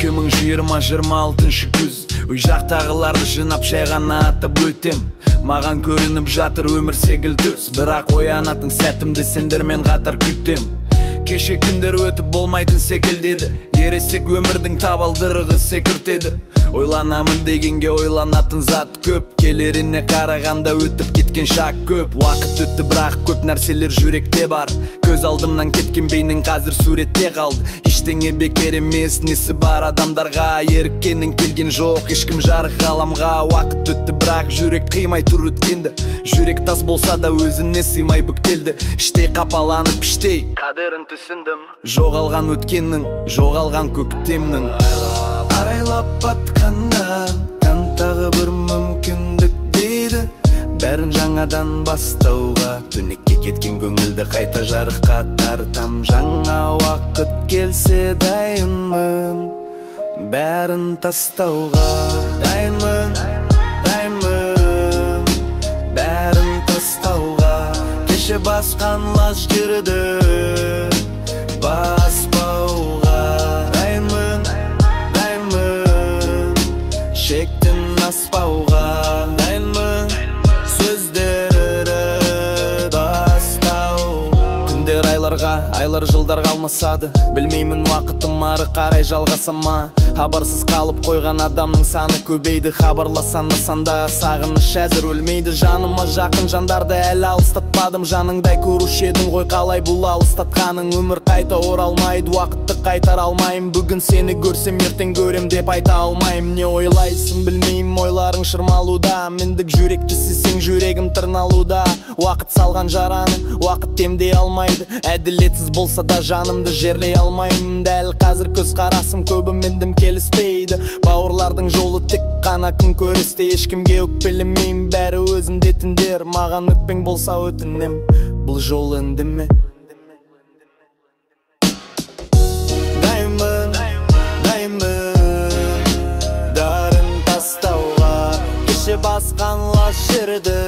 2020-26 күз үй жақтағыларды жинап шай ғана атып өтем. Маған көрініп жатыр өмір секілді түс, бірақ оянатын сәтімді сендермен қатар күтем. Кеше күндер өтіп болмайтын секілдеді, ересек өмірдің табалдырығы секіртеді. Ойланамын дегенге ойланатын зат көп, келеріне қарағанда өтіп кеткен шақ көп. Уақыт өтті бірақ көп нәрселер жүректе бар, көз алдымнан кеткен бейнең қазір суретте қалды. Ештеңе бекер емес, несі бар адамдарға, еріккенің келген жоқ ешкім жарық ғаламға. Уақыт өтті бірақ жүрек қимай тұр өткенді, жүрек тас болса да өзіне сыймай бүктелді. Іштей қапаланып іштей қадірін түсіндім, жоғалған өткеннің, жоғалған көктемнің. Арайлап батқаннан кан тағы бір мүмкіндік дейді, бәрін жаңадан бастауға. Түнекке кеткен көңілді қайта жарыққа тартам, жаңа уақыт келсе дайынмын бәрін тастауға. Дайынмын, дайынмын бәрін тастауға. Кеше басқан лаж жүрді баспауға. Дайынмын, шектен аспауға. Дайынмын сөздері бастау. Күндер айларға, айлар жылдарға алмасады, білмеймін уақытым ары қарай жалғаса ма. Хабарсыз қалып қойған адамның саны көбейді, хабарласан нысанда сағыныш әзір өлмейді. Жаныма жақын жандарды әлі алыстатпадым, жаныңдай көруші едің ғой қалай бұл алыстатқаның. Өмір қайта оралмайды, уақытты қайтара алмайым, бүгін сені көрсем ертең көрем деп айта алмайым. Не ойлайсың білмеймін, ойларың шырмалуда, мендік жүректі сезсең жүрегім тырналуда. Уақыт салған жараны уақыт темдей алмайды, әділетсіз болса да жанымды жерлей алмаймын. Дәл қазір көз қарасым көбі мендім келіспейді, бауырлардың жолы тек қана күн көрісте. Ешкімге өкпелемеймін, бәрі өзімде тіндер, маған өкпең болса өтінем, бұл жол үндеме. Дайынмын, дайынмын дарын тастауға, кеше басқан лас жерді